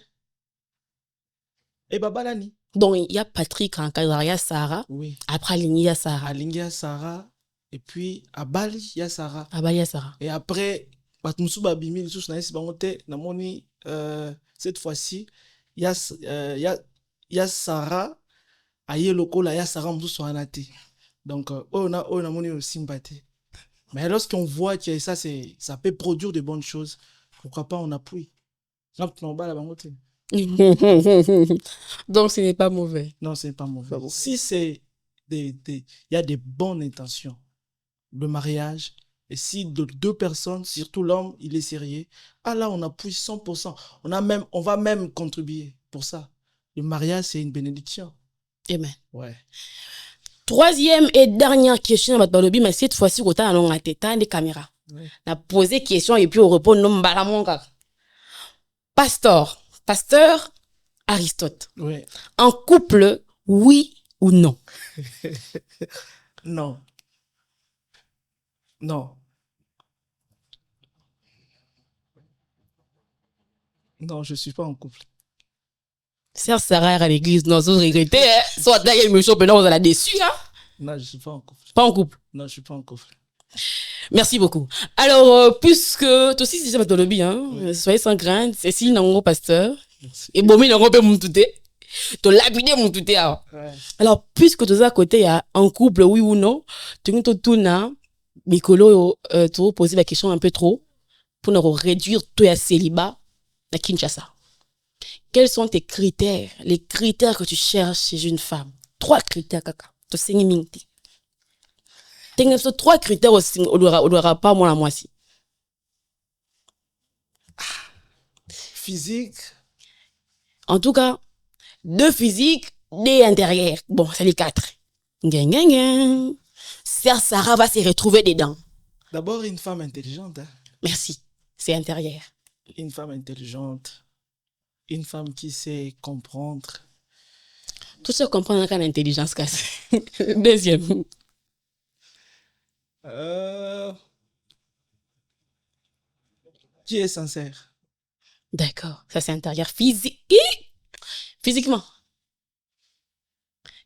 Speaker 2: Et Babalani.
Speaker 1: Donc, il y a Patrick encadreur, il y a Sarah.
Speaker 2: Oui.
Speaker 1: Après, il y a Sarah.
Speaker 2: À Lingui, il y a Sarah. Et puis, à Bali, il y a Sarah.
Speaker 1: À Bali, il y a Sarah.
Speaker 2: Et après, cette fois-ci, il y a Sarah. Aïe loko là, il y a Sarah Moussou Anati. Donc, on a mon sympathie. Mais lorsqu'on voit que ça peut produire de bonnes choses, pourquoi pas on appuie? Donc,
Speaker 1: ce n'est pas mauvais.
Speaker 2: Non, ce n'est pas mauvais. Si il y a des bonnes intentions, le mariage, et si de 2 personnes, surtout l'homme, il est sérieux, là, on appuie 100%. On va même contribuer pour ça. Le mariage, c'est une bénédiction.
Speaker 1: Amen.
Speaker 2: Ouais.
Speaker 1: 3e et dernière question, mais cette fois-ci, on a des caméras. On a posé question et puis on répond non, Pasteur Aristote.
Speaker 2: Ouais.
Speaker 1: En couple, oui ou non?
Speaker 2: Non. Non. Non, je ne suis pas en couple.
Speaker 1: Sœur Sarah à l'église, non, vous regrettez, hein? Soit d'ailleurs, il me chope, non, vous allez déçu, hein?
Speaker 2: Non, je ne suis pas en couple.
Speaker 1: Pas en couple?
Speaker 2: Non, je ne suis pas en couple.
Speaker 1: Merci beaucoup. Alors, puisque, toi aussi, c'est ça, lobby, hein? Oui. Soyez sans crainte, c'est si, non, pasteur. Merci. Et bon, mais, non, on peut m'outer. Tu l'as lapidé, m'outer, hein? Ouais. Alors, puisque tu es à côté, il y a un couple, oui ou non, tu as tout, là, Mikolo, tu as posé la question un peu trop, pour nous réduire tout à célibat, à Kinshasa. Quels sont tes critères, les critères que tu cherches chez une femme? 3 critères, kaka. Tu sais, minti. Tu as 3 critères aussi, on n'aura pas moi la moitié.
Speaker 2: Physique.
Speaker 1: En tout cas, 2 physiques, 2 intérieurs. Bon, c'est les 4. Sœur Sarah va se retrouver dedans.
Speaker 2: D'abord, une femme intelligente. Hein.
Speaker 1: Merci, c'est intérieur.
Speaker 2: Une femme intelligente. Une femme qui sait comprendre.
Speaker 1: Tout ça comprendre quand l'intelligence casse. Deuxième.
Speaker 2: Qui est sincère.
Speaker 1: D'accord, ça c'est intérieur. Physiquement.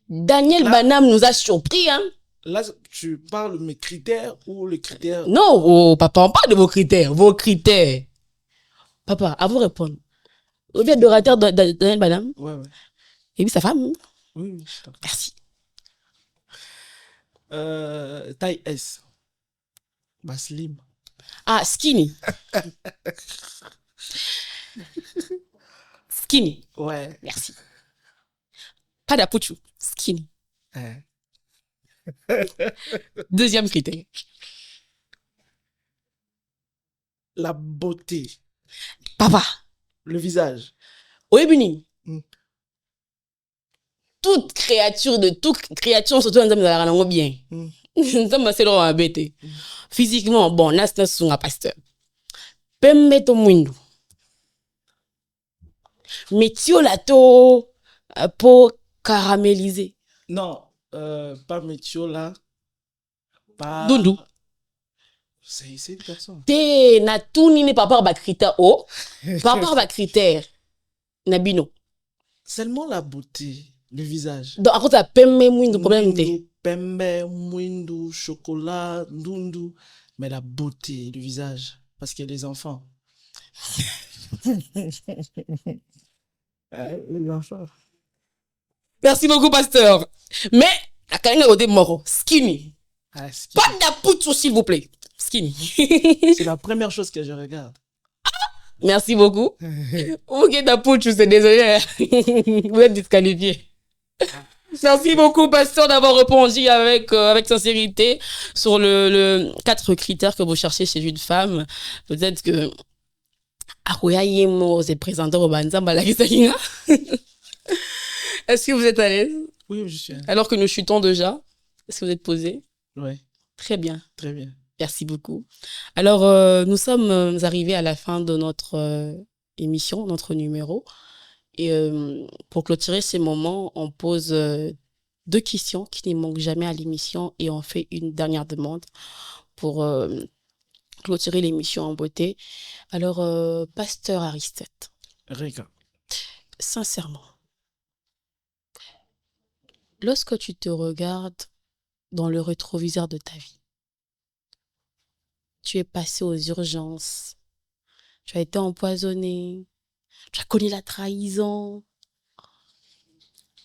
Speaker 1: Daniel Banam nous a surpris, hein.
Speaker 2: Là, tu parles de mes critères ou les critères?
Speaker 1: Non, oh, papa, on parle de vos critères. Vos critères. Papa, à vous répondre. Vous êtes adorateur de Daniel Banam?
Speaker 2: Ouais.
Speaker 1: Et puis sa femme?
Speaker 2: Oui.
Speaker 1: Merci.
Speaker 2: Taille S. Slim.
Speaker 1: Ah, skinny. Skinny.
Speaker 2: Ouais.
Speaker 1: Merci. Pas d'apuchou. Skinny. Deuxième critère.
Speaker 2: La beauté.
Speaker 1: Papa,
Speaker 2: Le visage.
Speaker 1: Oui, Bini.
Speaker 2: Mm.
Speaker 1: Toute créature, surtout en train de bien. Ça m'a fait embêter. Physiquement, bon, nas sont un pasteur. Pemme to mundo. Mais tio la to pour caraméliser.
Speaker 2: Non, pas Métio là. Pas.
Speaker 1: Dundu.
Speaker 2: C'est une personne.
Speaker 1: Te na tout ni pas par critère oh. Par rapport à critère. Nabino.
Speaker 2: Seulement la beauté, le visage.
Speaker 1: Donc, à cause de pemme mundo, problème te.
Speaker 2: Pembe, mwindu, chocolat, ndundu. Mais la beauté, le visage. Parce que les enfants. Les enfants.
Speaker 1: Merci beaucoup, pasteur. Mais, la carrière est mort. Skinny.
Speaker 2: Ah, skinny.
Speaker 1: Pas d'apoutre, s'il vous plaît. Skinny.
Speaker 2: C'est la première chose que je regarde.
Speaker 1: Merci beaucoup. Ok, d'apoutre, c'est désolé. Vous êtes disqualifié. Merci beaucoup, pasteur, d'avoir répondu avec sincérité sur le 4 critères que vous cherchez chez une femme. Peut-être que c'est présenté au Banzamba la Est-ce que vous êtes à l'aise?
Speaker 2: Oui, je suis à l'aise.
Speaker 1: Alors que nous chutons déjà, est-ce que vous êtes posé?
Speaker 2: Oui.
Speaker 1: Très bien.
Speaker 2: Très bien.
Speaker 1: Merci beaucoup. Alors, nous sommes arrivés à la fin de notre émission, notre numéro. Et pour clôturer ces moments, on pose 2 questions qui ne manquent jamais à l'émission et on fait une dernière demande pour clôturer l'émission en beauté. Alors, pasteur Aristote.
Speaker 2: Rika.
Speaker 1: Sincèrement, lorsque tu te regardes dans le rétroviseur de ta vie, tu es passé aux urgences, tu as été empoisonné, tu as connu la trahison.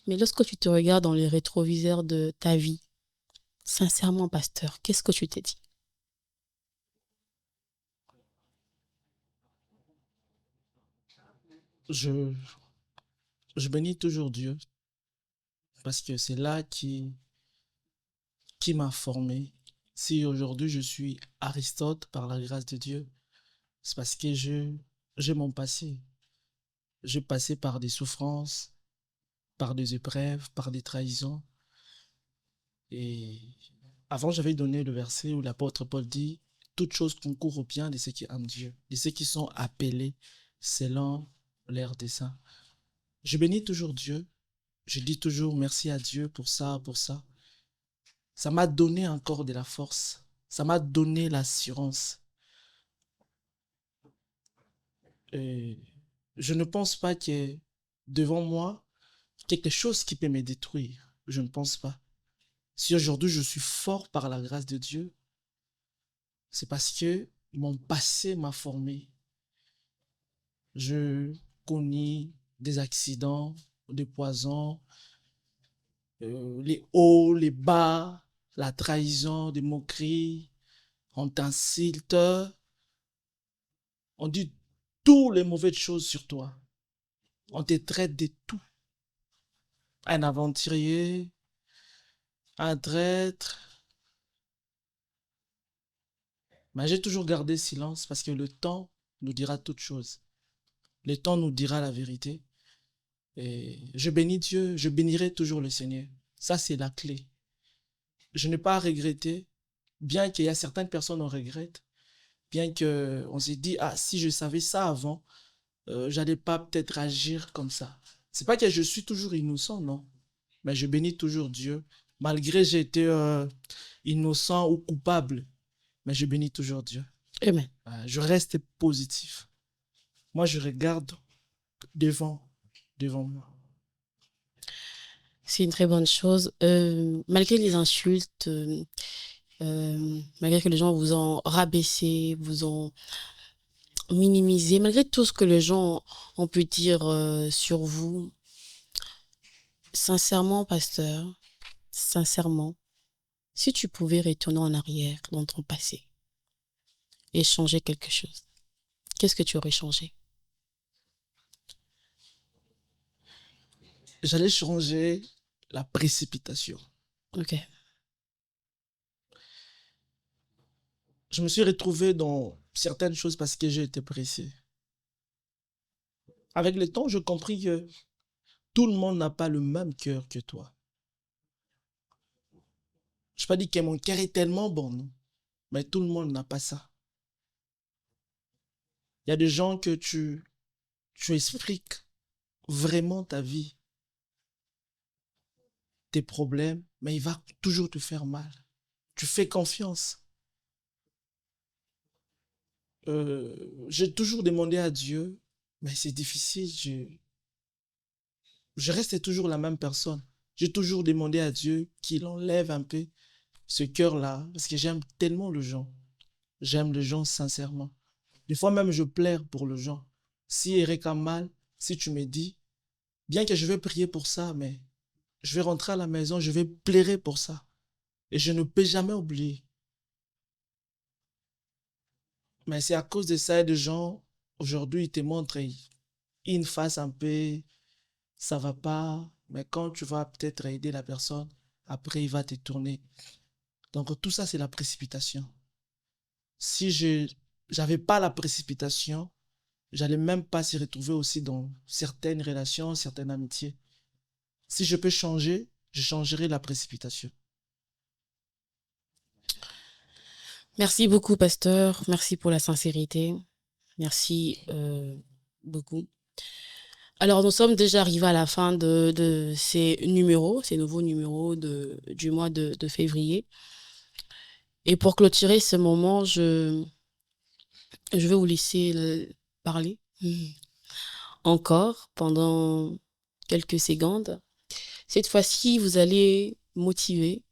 Speaker 1: Mais lorsque tu te regardes dans le rétroviseur de ta vie, sincèrement, pasteur, qu'est-ce que tu t'es dit?
Speaker 2: Je bénis toujours Dieu parce que c'est là qui m'a formé. Si aujourd'hui je suis Aristote par la grâce de Dieu, c'est parce que j'ai mon passé. J'ai passé par des souffrances, par des épreuves, par des trahisons. Et avant, j'avais donné le verset où l'apôtre Paul dit toute chose concourt au bien de ceux qui aiment Dieu, de ceux qui sont appelés selon l'air des saints. Je bénis toujours Dieu. Je dis toujours merci à Dieu pour ça, pour ça. Ça m'a donné encore de la force. Ça m'a donné l'assurance. Et je ne pense pas que devant moi, quelque chose qui peut me détruire. Je ne pense pas. Si aujourd'hui je suis fort par la grâce de Dieu, c'est parce que mon passé m'a formé. Je connais des accidents, des poisons, les hauts, les bas, la trahison, des moqueries, on t'insulte, on dit toutes les mauvaises choses sur toi. On te traite de tout. Un aventurier, un traître. Mais j'ai toujours gardé silence parce que le temps nous dira toutes choses. Le temps nous dira la vérité. Et je bénis Dieu, je bénirai toujours le Seigneur. Ça, c'est la clé. Je n'ai pas à regretter, bien qu'il y a certaines personnes on regrette, bien qu'on s'est dit, ah, si je savais ça avant, j'allais pas peut-être agir comme ça. C'est pas que je suis toujours innocent, non. Mais je bénis toujours Dieu. Malgré j'ai été innocent ou coupable, mais je bénis toujours Dieu.
Speaker 1: Amen.
Speaker 2: Je reste positif. Moi, je regarde devant moi.
Speaker 1: C'est une très bonne chose. Malgré les insultes, malgré que les gens vous ont rabaissé, vous ont minimisé, malgré tout ce que les gens ont pu dire sur vous, sincèrement, pasteur, sincèrement, si tu pouvais retourner en arrière dans ton passé et changer quelque chose, qu'est-ce que tu aurais changé?
Speaker 2: J'allais changer la précipitation.
Speaker 1: Ok.
Speaker 2: Je me suis retrouvé dans certaines choses parce que j'ai été pressé. Avec le temps, j'ai compris que tout le monde n'a pas le même cœur que toi. Je ne pas dire que mon cœur est tellement bon, non? Mais tout le monde n'a pas ça. Il y a des gens que tu expliques vraiment ta vie, tes problèmes, mais il va toujours te faire mal. Tu fais confiance. J'ai toujours demandé à Dieu, mais c'est difficile. Je reste toujours la même personne. J'ai toujours demandé à Dieu qu'il enlève un peu ce cœur-là, parce que j'aime tellement les gens. J'aime les gens sincèrement. Des fois même, je pleure pour les gens. Si Erika mal, si tu me dis, bien que je vais prier pour ça, mais je vais rentrer à la maison, je vais pleurer pour ça. Et je ne peux jamais oublier. Mais c'est à cause de ça, des gens, aujourd'hui, ils te montrent une face un peu, ça va pas. Mais quand tu vas peut-être aider la personne, après, il va te tourner. Donc, tout ça, c'est la précipitation. Si je n'avais pas la précipitation, j'allais même pas s'y retrouver aussi dans certaines relations, certaines amitiés. Si je peux changer, je changerai la précipitation.
Speaker 1: Merci beaucoup, pasteur. Merci pour la sincérité. Merci beaucoup. Alors, nous sommes déjà arrivés à la fin de ces nouveaux numéros du mois de février. Et pour clôturer ce moment, je vais vous laisser parler encore pendant quelques secondes. Cette fois-ci, vous allez motiver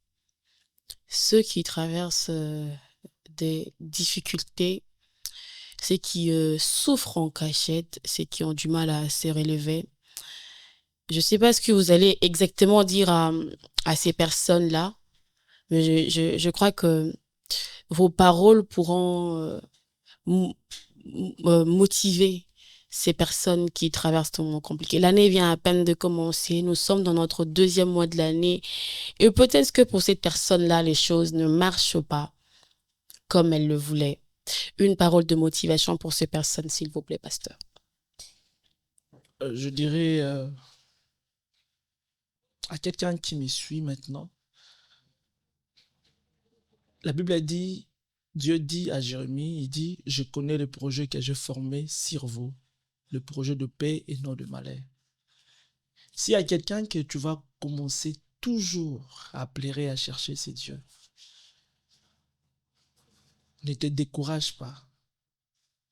Speaker 1: ceux qui traversent des difficultés, ceux qui souffrent en cachette, ceux qui ont du mal à se relever. Je ne sais pas ce que vous allez exactement dire à ces personnes-là, mais je crois que vos paroles pourront motiver ces personnes qui traversent un moment compliqué. L'année vient à peine de commencer. Nous sommes dans notre deuxième mois de l'année. Et peut-être que pour cette personne-là, les choses ne marchent pas comme elle le voulait. Une parole de motivation pour ces personnes, s'il vous plaît, pasteur.
Speaker 2: Je dirais à quelqu'un qui me suit maintenant, la Bible a dit, Dieu dit à Jérémie, il dit, je connais le projet que j'ai formé sur vous, le projet de paix et non de malheur. S'il y a quelqu'un que tu vas commencer toujours à pleurer, à chercher, c'est Dieu. Ne te décourage pas.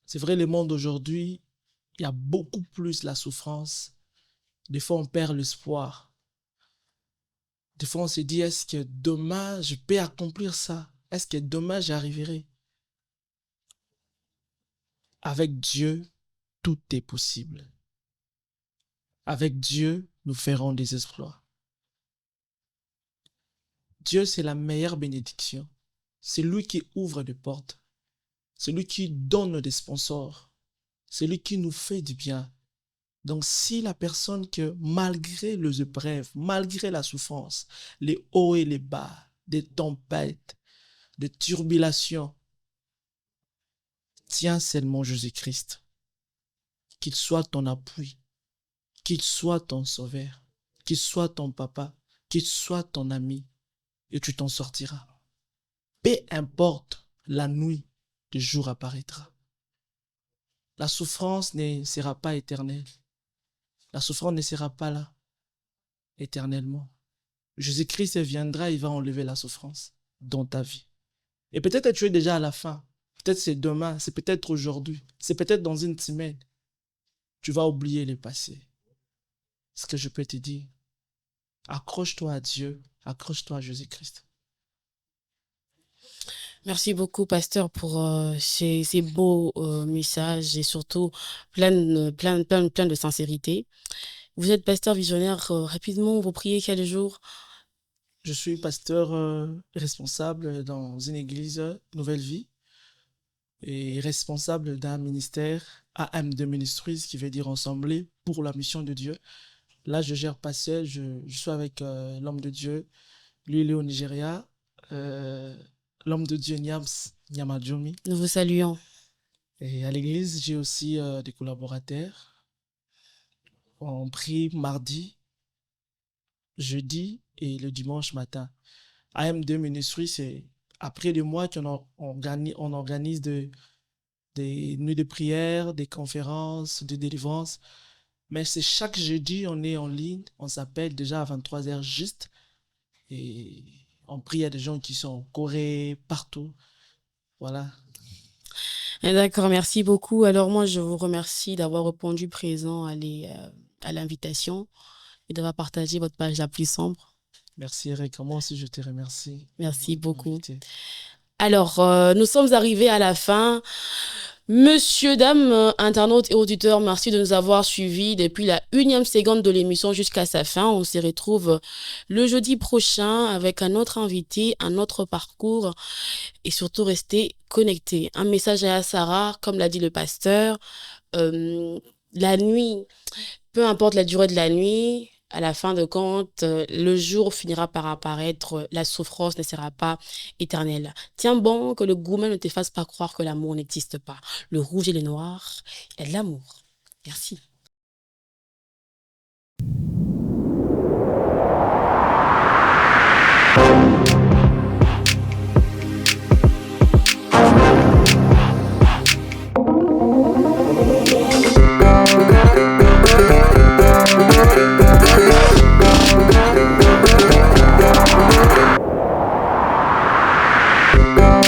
Speaker 2: C'est vrai, le monde aujourd'hui, il y a beaucoup plus la souffrance. Des fois, on perd l'espoir. Des fois, on se dit, est-ce que demain, je peux accomplir ça? Est-ce que demain, j'y arriverai? Avec Dieu, tout est possible. Avec Dieu, nous ferons des exploits. Dieu, c'est la meilleure bénédiction. C'est lui qui ouvre des portes. C'est lui qui donne des sponsors. C'est lui qui nous fait du bien. Donc, si la personne que, malgré les épreuves, malgré la souffrance, les hauts et les bas, des tempêtes, des turbilations, tiens seulement Jésus-Christ, qu'il soit ton appui, qu'il soit ton sauveur, qu'il soit ton papa, qu'il soit ton ami, et tu t'en sortiras. Peu importe la nuit, le jour apparaîtra. La souffrance ne sera pas éternelle. La souffrance ne sera pas là éternellement. Jésus-Christ viendra, il va enlever la souffrance dans ta vie. Et peut-être que tu es déjà à la fin. Peut-être c'est demain, c'est peut-être aujourd'hui, c'est peut-être dans une semaine. Tu vas oublier le passé. Ce que je peux te dire, accroche-toi à Dieu, accroche-toi à Jésus-Christ.
Speaker 1: Merci beaucoup, pasteur, pour ces beaux messages et surtout plein de sincérité. Vous êtes pasteur visionnaire. Rapidement, vous priez quel jour?
Speaker 2: Je suis pasteur responsable dans une église Nouvelle Vie et responsable d'un ministère AM2 Ministries, qui veut dire Ensemblé pour la mission de Dieu. Là, je gère pas seul, je suis avec l'homme de Dieu. Lui, il est au Nigeria. L'homme de Dieu, Niams Nyamadjomi.
Speaker 1: Nous vous saluons.
Speaker 2: Et à l'église, j'ai aussi des collaborateurs. On prie mardi, jeudi et le dimanche matin. AM2 Ministry, c'est après 2 mois on organise des nuits de prière, des conférences, de délivrance. Mais c'est chaque jeudi, on est en ligne, on s'appelle déjà à 23h juste. Et on prie à des gens qui sont en Corée, partout. Voilà.
Speaker 1: D'accord, merci beaucoup. Alors moi, je vous remercie d'avoir répondu présent à l'invitation et d'avoir partagé votre page la plus sombre.
Speaker 2: Merci Eric, moi aussi je te remercie.
Speaker 1: Merci beaucoup.
Speaker 2: Invité.
Speaker 1: Alors, nous sommes arrivés à la fin. Monsieur, dames, internautes et auditeurs, merci de nous avoir suivis depuis la 1e seconde de l'émission jusqu'à sa fin. On se retrouve le jeudi prochain avec un autre invité, un autre parcours et surtout restez connectés. Un message à Sarah, comme l'a dit le pasteur, la nuit, peu importe la durée de la nuit, à la fin de compte, le jour finira par apparaître, la souffrance ne sera pas éternelle. Tiens bon que le gourmet ne te fasse pas croire que l'amour n'existe pas. Le rouge et le noir, il y a de l'amour. Merci.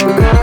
Speaker 3: Okay.